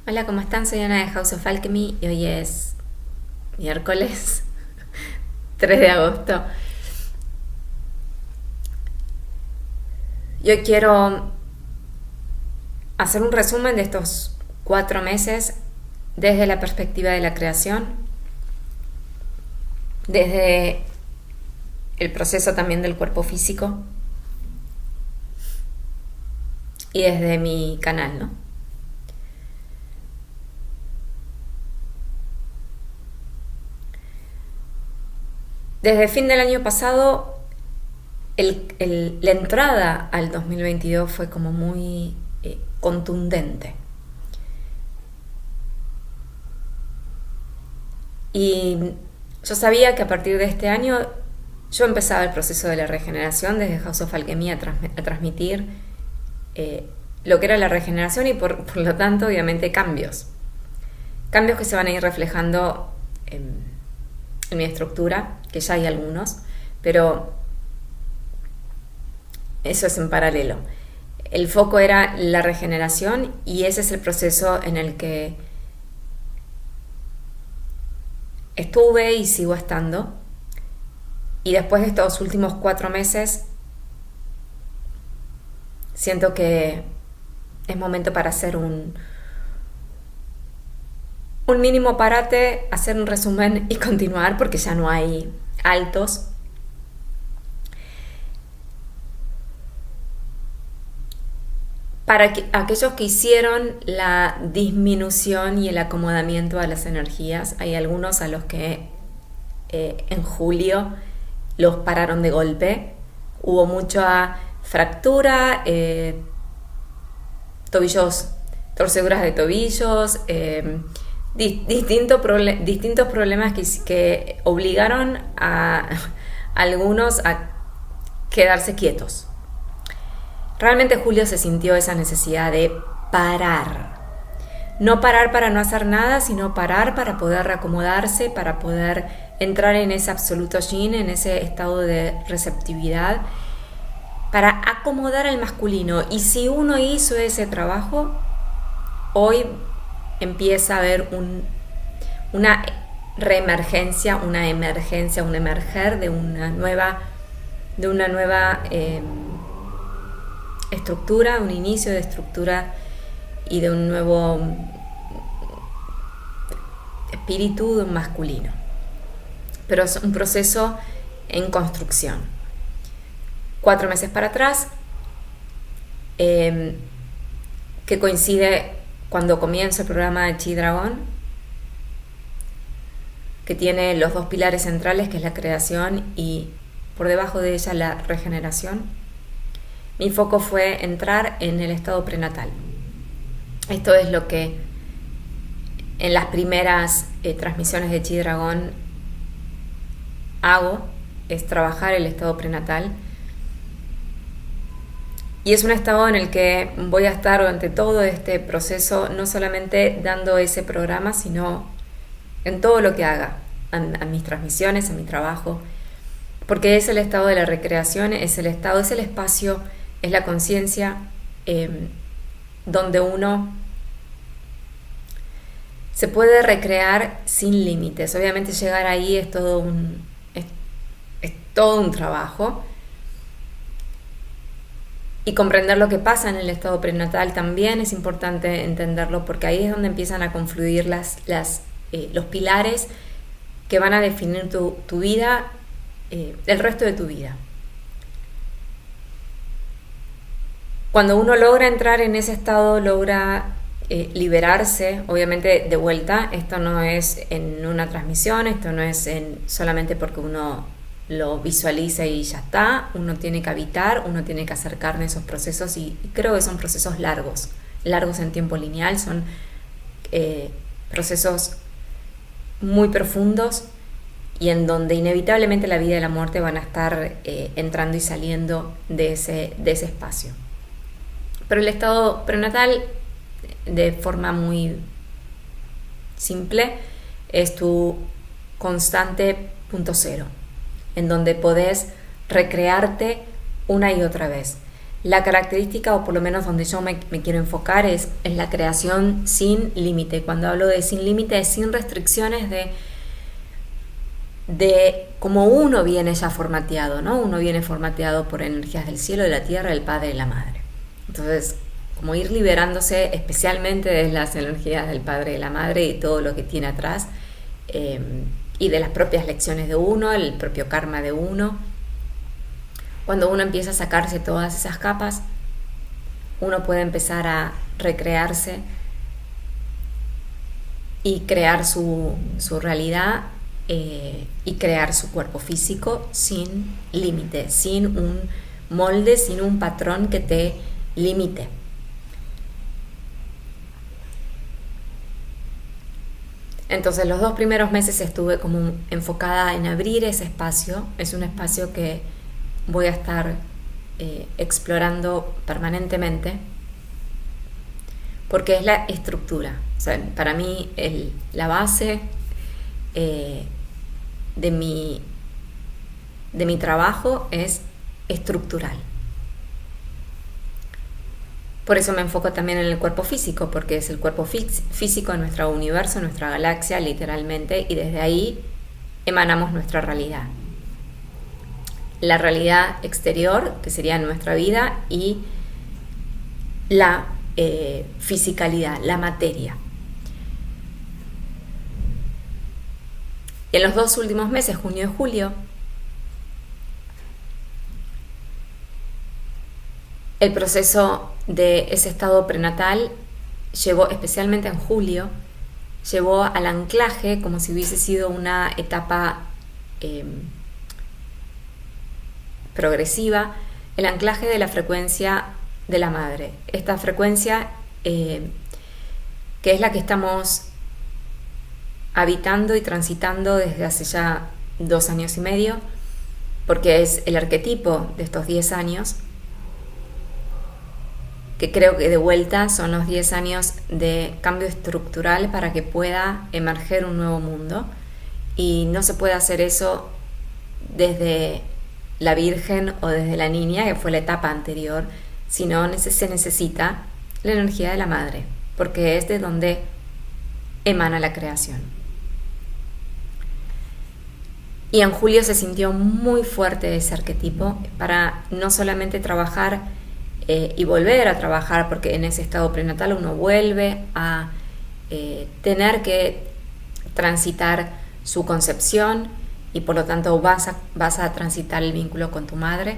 Hola, ¿cómo están? Soy Ana de House of Alchemy y hoy es miércoles 3 de agosto. Yo quiero hacer un resumen de estos 4 meses desde la perspectiva de la creación, desde el proceso también del cuerpo físico y desde mi canal, ¿no? Desde el fin del año pasado, la entrada al 2022 fue como muy contundente. Y yo sabía que a partir de este año yo empezaba el proceso de la regeneración desde House of Alchemy a transmitir lo que era la regeneración y por lo tanto obviamente cambios. Cambios que se van a ir reflejando en mi estructura, que ya hay algunos, pero eso es en paralelo. El foco era la regeneración y ese es el proceso en el que estuve y sigo estando. Y después de estos últimos 4 meses, siento que es momento para hacer un mínimo parate, hacer un resumen y continuar porque ya no hay altos. Para aquellos que hicieron la disminución y el acomodamiento a las energías, hay algunos a los que en julio los pararon de golpe. Hubo mucha fractura, torceduras de tobillos, distintos problemas que obligaron a algunos a quedarse quietos. Realmente Julio se sintió esa necesidad de parar. No parar para no hacer nada, sino parar para poder reacomodarse, para poder entrar en ese absoluto yin, en ese estado de receptividad, para acomodar al masculino. Y si uno hizo ese trabajo, hoy empieza a haber una reemergencia, una emergencia, un emerger de una nueva estructura, un inicio de estructura y de un nuevo espíritu de un masculino. Pero es un proceso en construcción. 4 meses para atrás, que coincide cuando comienza el programa de Chi Dragón, que tiene los dos pilares centrales, que es la creación y por debajo de ella la regeneración. Mi foco fue entrar en el estado prenatal. Esto es lo que en las primeras transmisiones de Chi Dragón hago, es trabajar el estado prenatal. Y es un estado en el que voy a estar durante todo este proceso, no solamente dando ese programa, sino en todo lo que haga, a mis transmisiones, a mi trabajo, porque es el estado de la recreación, es el espacio, es la conciencia donde uno se puede recrear sin límites. Obviamente llegar ahí es todo un trabajo. Y comprender lo que pasa en el estado prenatal también es importante entenderlo, porque ahí es donde empiezan a confluir los pilares que van a definir tu vida, el resto de tu vida. Cuando uno logra entrar en ese estado, logra liberarse, obviamente de vuelta, esto no es en una transmisión, esto no es solamente porque uno lo visualiza y ya está. Uno tiene que habitar, uno tiene que hacer carne esos procesos y creo que son procesos largos en tiempo lineal, son procesos muy profundos y en donde inevitablemente la vida y la muerte van a estar entrando y saliendo de ese espacio. Pero el estado prenatal, de forma muy simple, es tu constante punto cero, en donde podés recrearte una y otra vez. La característica, o por lo menos donde yo me quiero enfocar, es en la creación sin límite. Cuando hablo de sin límite, es sin restricciones de cómo uno viene ya formateado, ¿no? Uno viene formateado por energías del cielo, de la tierra, del padre y de la madre. Entonces, como ir liberándose especialmente de las energías del padre y de la madre y todo lo que tiene atrás, y de las propias lecciones de uno, el propio karma de uno. Cuando uno empieza a sacarse todas esas capas, uno puede empezar a recrearse y crear su realidad, y crear su cuerpo físico sin límite, sin un molde, sin un patrón que te limite. Entonces los 2 primeros meses estuve como enfocada en abrir ese espacio. Es un espacio que voy a estar explorando permanentemente, porque es la estructura. O sea, para mí la base de mi trabajo es estructural. Por eso me enfoco también en el cuerpo físico, porque es el cuerpo físico de nuestro universo, nuestra galaxia, literalmente, y desde ahí emanamos nuestra realidad. La realidad exterior, que sería nuestra vida, y la fisicalidad, la materia. En los 2 últimos meses, junio y julio, el proceso de ese estado prenatal llevó, especialmente en julio, llevó al anclaje como si hubiese sido una etapa progresiva, el anclaje de la frecuencia de la madre. Esta frecuencia que es la que estamos habitando y transitando desde hace ya 2 años y medio, porque es el arquetipo de estos 10 años, que creo que de vuelta son los 10 años de cambio estructural para que pueda emerger un nuevo mundo. Y no se puede hacer eso desde la Virgen o desde la Niña, que fue la etapa anterior, sino se necesita la energía de la madre, porque es de donde emana la creación. Y en julio se sintió muy fuerte ese arquetipo para no solamente trabajar y volver a trabajar, porque en ese estado prenatal uno vuelve a tener que transitar su concepción, y por lo tanto vas a transitar el vínculo con tu madre,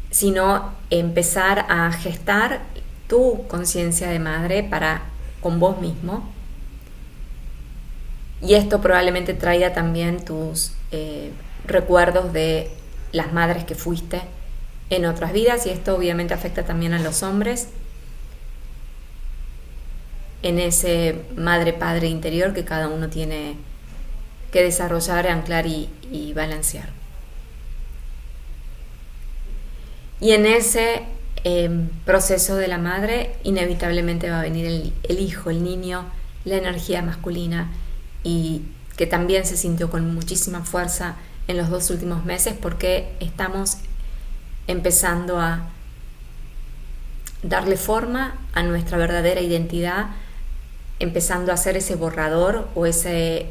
sino empezar a gestar tu conciencia de madre con vos mismo. Y esto probablemente traiga también tus recuerdos de las madres que fuiste en otras vidas, y esto obviamente afecta también a los hombres, en ese madre-padre interior que cada uno tiene que desarrollar, anclar y balancear. Y en ese proceso de la madre inevitablemente va a venir el hijo, el niño, la energía masculina, y que también se sintió con muchísima fuerza en los 2 últimos meses, porque estamos empezando a darle forma a nuestra verdadera identidad, empezando a hacer ese borrador o ese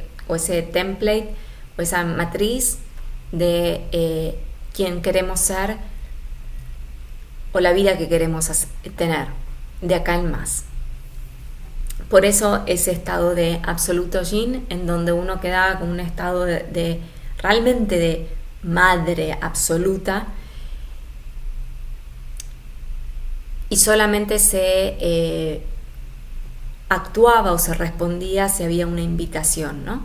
template o esa matriz de quién queremos ser o la vida que queremos tener de acá en más. Por eso ese estado de absoluto yin, en donde uno queda con un estado de realmente de madre absoluta, y solamente se actuaba o se respondía si había una invitación, ¿no?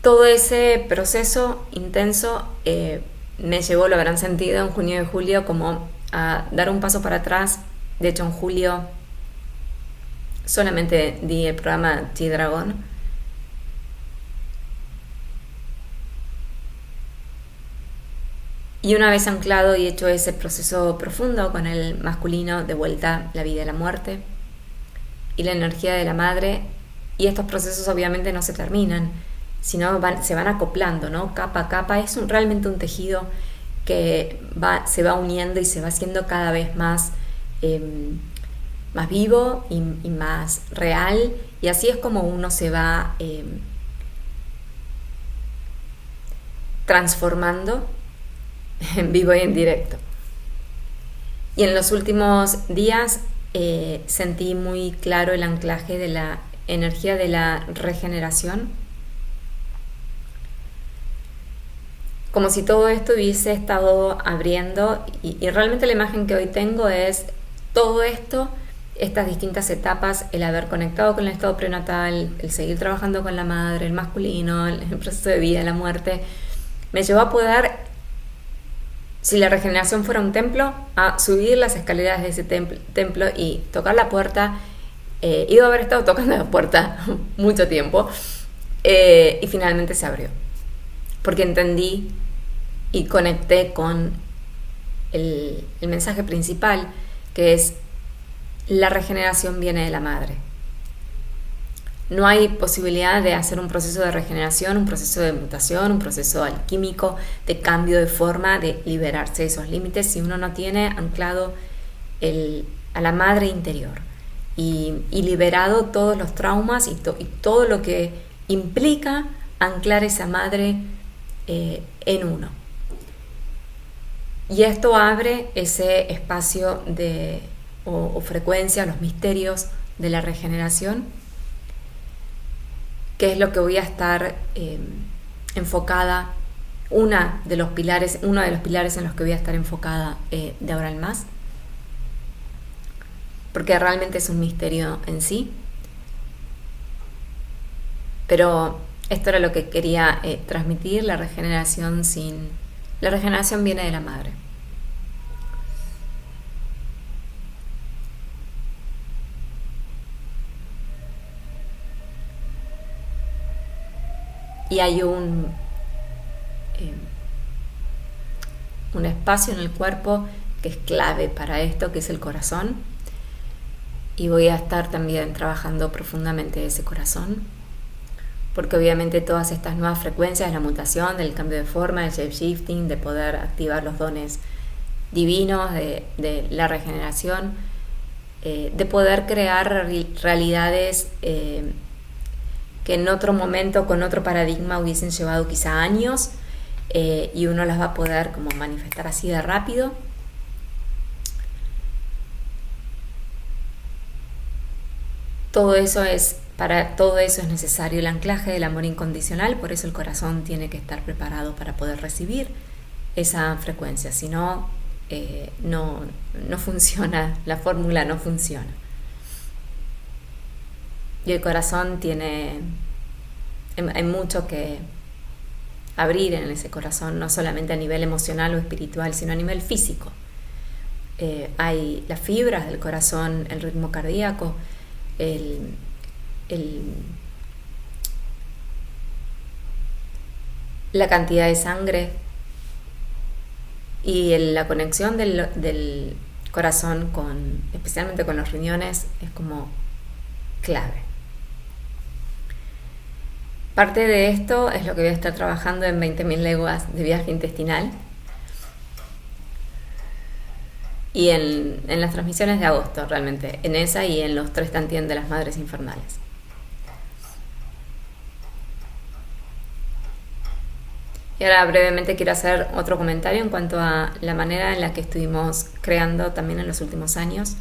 Todo ese proceso intenso me llevó, lo habrán sentido en junio y julio, como a dar un paso para atrás. De hecho, en julio solamente di el programa G-Dragon. Y una vez anclado y hecho ese proceso profundo con el masculino, de vuelta la vida y la muerte y la energía de la madre, Y estos procesos obviamente no se terminan, sino se van acoplando, ¿no? Capa a capa. Es realmente un tejido que se va uniendo y se va haciendo cada vez más, más vivo y más real. Y así es como uno se va transformando en vivo y en directo. Y en los últimos días sentí muy claro el anclaje de la energía de la regeneración, como si todo esto hubiese estado abriendo, y realmente la imagen que hoy tengo es todo esto, estas distintas etapas, el haber conectado con el estado prenatal, el seguir trabajando con la madre, el masculino, el proceso de vida, la muerte, me llevó a poder, si la regeneración fuera un templo, a subir las escaleras de ese templo y tocar la puerta. Iba a haber estado tocando la puerta mucho tiempo, y finalmente se abrió, porque entendí y conecté con el mensaje principal, que es: la regeneración viene de la madre. No hay posibilidad de hacer un proceso de regeneración, un proceso de mutación, un proceso alquímico de cambio de forma, de liberarse de esos límites, si uno no tiene anclado a la madre interior y liberado todos los traumas y todo lo que implica anclar esa madre en uno. Y esto abre ese espacio o frecuencia, los misterios de la regeneración, que es lo que voy a estar enfocada, uno de los pilares en los que voy a estar enfocada de ahora en más, porque realmente es un misterio en sí. Pero esto era lo que quería transmitir: la regeneración viene de la madre. Y hay un espacio en el cuerpo que es clave para esto, que es el corazón. Y voy a estar también trabajando profundamente ese corazón, porque obviamente todas estas nuevas frecuencias de la mutación, del cambio de forma, del shape-shifting, de poder activar los dones divinos, de la regeneración, de poder crear realidades que en otro momento, con otro paradigma, hubiesen llevado quizá años, y uno las va a poder como manifestar así de rápido. Para todo eso es necesario el anclaje del amor incondicional. Por eso el corazón tiene que estar preparado para poder recibir esa frecuencia. Si no, no funciona, la fórmula no funciona. Y el corazón hay mucho que abrir en ese corazón, no solamente a nivel emocional o espiritual, sino a nivel físico. Hay las fibras del corazón, el ritmo cardíaco, la cantidad de sangre y la conexión del corazón especialmente con los riñones, es como clave. Parte de esto es lo que voy a estar trabajando en 20.000 leguas de viaje intestinal y en las transmisiones de agosto, realmente, en esa y en los 3 tantien de las madres infernales. Y ahora brevemente quiero hacer otro comentario en cuanto a la manera en la que estuvimos creando también en los últimos años,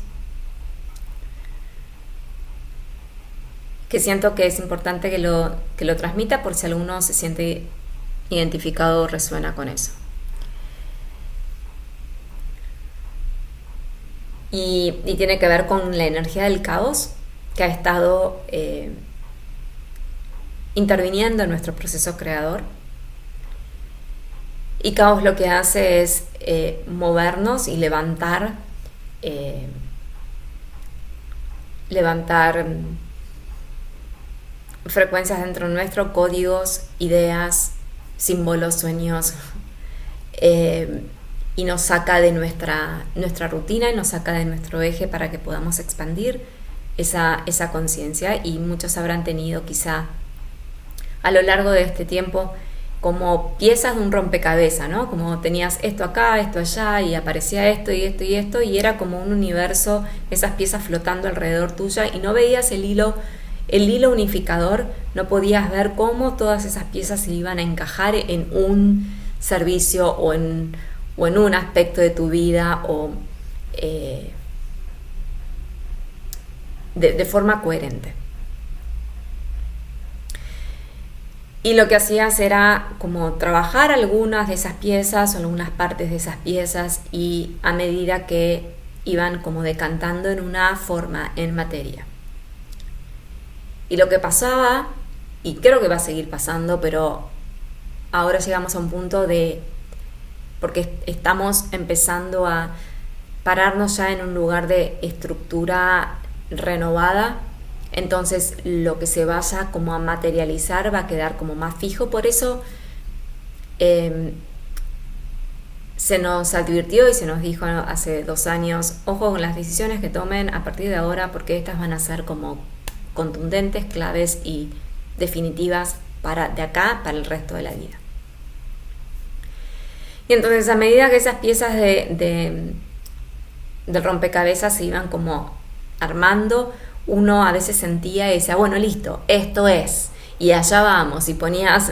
que siento que es importante que lo transmita por si alguno se siente identificado o resuena con eso. Y tiene que ver con la energía del caos que ha estado interviniendo en nuestro proceso creador. Y caos lo que hace es movernos y levantar frecuencias dentro nuestro, códigos, ideas, símbolos, sueños, y nos saca de nuestra rutina y nos saca de nuestro eje para que podamos expandir esa conciencia, y muchos habrán tenido quizá a lo largo de este tiempo como piezas de un rompecabezas, ¿no? Como tenías esto acá, esto allá, y aparecía esto y esto y esto, y era como un universo, esas piezas flotando alrededor tuya, y no veías el hilo unificador, no podías ver cómo todas esas piezas se iban a encajar en un servicio o en un aspecto de tu vida, o de forma coherente. Y lo que hacías era como trabajar algunas de esas piezas o algunas partes de esas piezas, y a medida que iban como decantando en una forma, en materia. Y lo que pasaba, y creo que va a seguir pasando, pero ahora llegamos a un punto porque estamos empezando a pararnos ya en un lugar de estructura renovada. Entonces lo que se vaya como a materializar va a quedar como más fijo. Por eso se nos advirtió y se nos dijo hace 2 años, ojo con las decisiones que tomen a partir de ahora, porque estas van a ser como contundentes, claves y definitivas de acá para el resto de la vida. Y entonces, a medida que esas piezas del rompecabezas se iban como armando, uno a veces sentía y decía, bueno, listo, esto es, y allá vamos, y ponías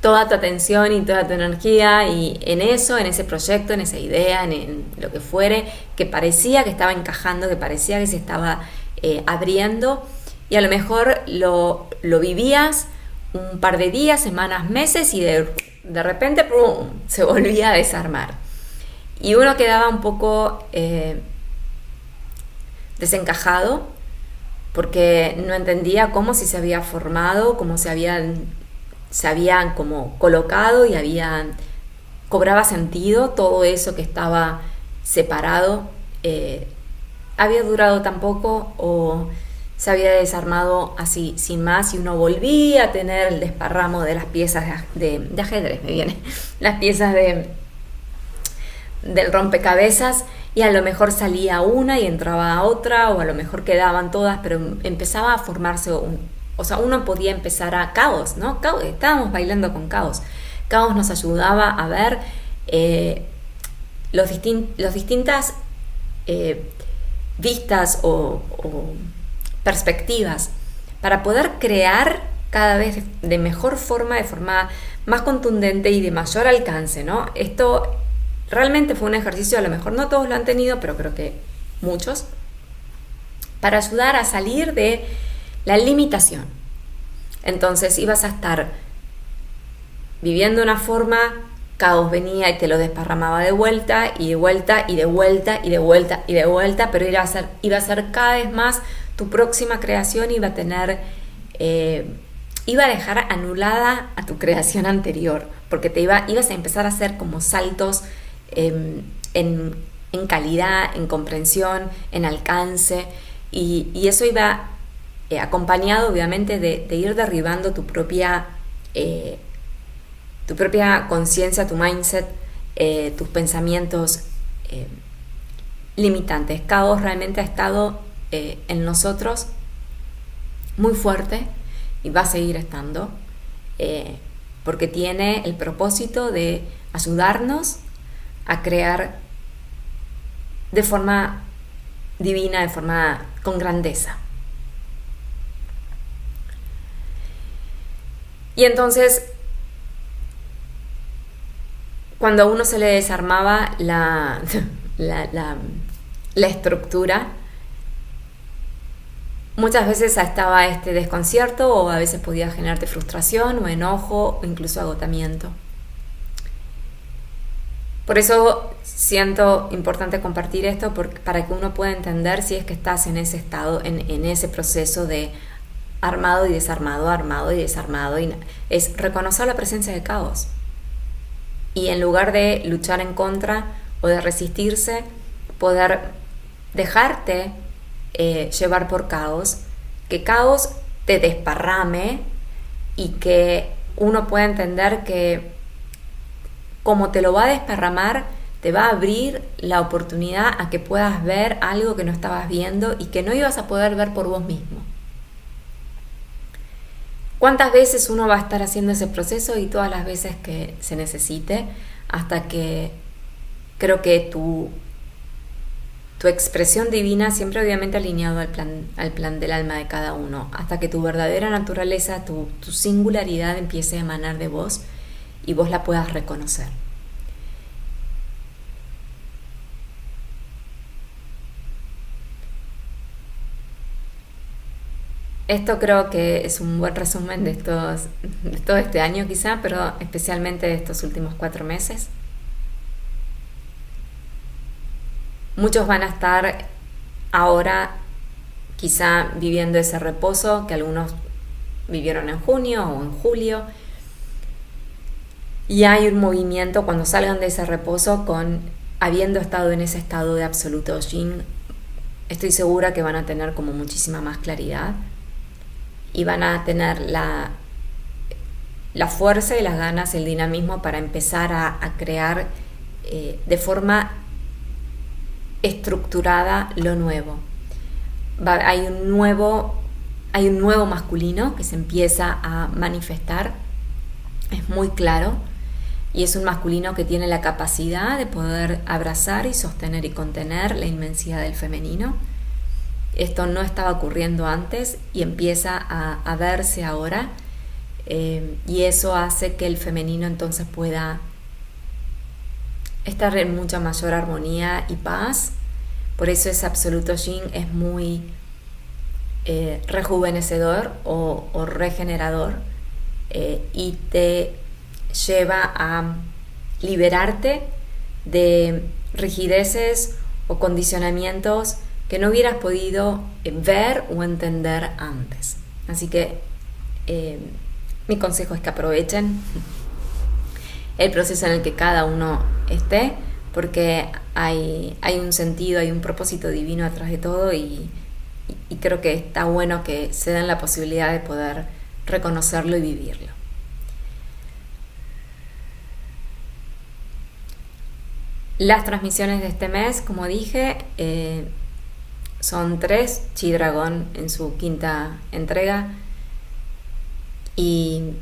toda tu atención y toda tu energía y en eso, en ese proyecto, en esa idea, en lo que fuere, que parecía que estaba encajando, que parecía que se estaba abriendo, y a lo mejor lo vivías un par de días, semanas, meses, y de repente ¡pum!, se volvía a desarmar. Y uno quedaba un poco desencajado, porque no entendía cómo si se había formado, cómo se habían como colocado y cobraba sentido todo eso que estaba separado, había durado tan poco o se había desarmado así sin más, y uno volvía a tener el desparramo de las piezas de ajedrez, me viene, las piezas del rompecabezas, y a lo mejor salía una y entraba otra, o a lo mejor quedaban todas, pero empezaba a formarse uno podía empezar a caos, ¿no? Estábamos bailando con caos. Caos nos ayudaba a ver los distintas vistas o perspectivas para poder crear cada vez de mejor forma, de forma más contundente y de mayor alcance, ¿no? Esto realmente fue un ejercicio, a lo mejor no todos lo han tenido, pero creo que muchos, para ayudar a salir de la limitación. Entonces ibas a estar viviendo una forma, caos venía y te lo desparramaba de vuelta y de vuelta y de vuelta y de vuelta y de vuelta, pero iba a ser cada vez más tu próxima creación, iba a dejar anulada a tu creación anterior, porque ibas a empezar a hacer como saltos en calidad, en comprensión, en alcance, y eso iba acompañado obviamente de ir derribando tu propia conciencia, tu mindset, tus pensamientos limitantes. Caos realmente ha estado en nosotros muy fuerte y va a seguir estando, porque tiene el propósito de ayudarnos a crear de forma divina, con grandeza. Y entonces, cuando a uno se le desarmaba la estructura, muchas veces estaba este desconcierto, o a veces podía generarte frustración o enojo o incluso agotamiento. Por eso siento importante compartir esto, para que uno pueda entender si es que estás en ese estado, en ese proceso de armado y desarmado, armado y desarmado, y es reconocer la presencia de caos. Y en lugar de luchar en contra o de resistirse, poder dejarte llevar por caos, que caos te desparrame, y que uno pueda entender que como te lo va a desparramar, te va a abrir la oportunidad a que puedas ver algo que no estabas viendo y que no ibas a poder ver por vos mismo. ¿Cuántas veces uno va a estar haciendo ese proceso? Y todas las veces que se necesite, hasta que creo que tu expresión divina, siempre obviamente alineado al plan del alma de cada uno, hasta que tu verdadera naturaleza, tu singularidad empiece a emanar de vos y vos la puedas reconocer. Esto creo que es un buen resumen de todo este año quizá, pero especialmente de estos últimos 4 meses. Muchos van a estar ahora quizá viviendo ese reposo que algunos vivieron en junio o en julio. Y hay un movimiento cuando salgan de ese reposo habiendo estado en ese estado de absoluto yin. Estoy segura que van a tener como muchísima más claridad y van a tener la fuerza y las ganas, el dinamismo para empezar a crear de forma estructurada lo nuevo. Hay un nuevo masculino que se empieza a manifestar, es muy claro, y es un masculino que tiene la capacidad de poder abrazar y sostener y contener la inmensidad del femenino. Esto no estaba ocurriendo antes y empieza a verse ahora, y eso hace que el femenino entonces pueda estar en mucha mayor armonía y paz. Por eso ese absoluto yin es muy rejuvenecedor o regenerador, y te lleva a liberarte de rigideces o condicionamientos que no hubieras podido ver o entender antes. Así que mi consejo es que aprovechen el proceso en el que cada uno esté, porque hay un sentido, hay un propósito divino atrás de todo, y creo que está bueno que se den la posibilidad de poder reconocerlo y vivirlo. Las transmisiones de este mes, como dije, son 3, Chi Dragón en su 5ª entrega y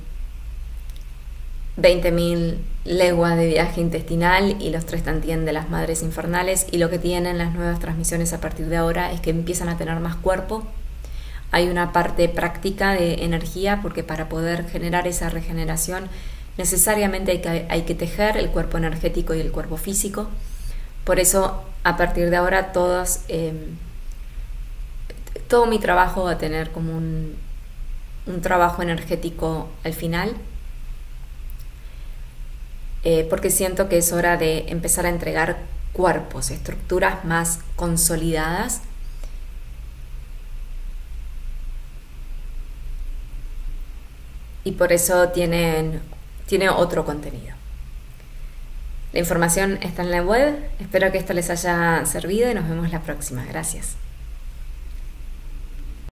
20.000 leguas de viaje intestinal y los 3 Tantien de las Madres Infernales. Y lo que tienen las nuevas transmisiones a partir de ahora es que empiezan a tener más cuerpo. Hay una parte práctica de energía, porque para poder generar esa regeneración necesariamente hay que tejer el cuerpo energético y el cuerpo físico. Por eso a partir de ahora todo mi trabajo va a tener como un trabajo energético al final, porque siento que es hora de empezar a entregar cuerpos, estructuras más consolidadas, y por eso tiene otro contenido. La información está en la web. Espero que esto les haya servido y nos vemos la próxima. Gracias.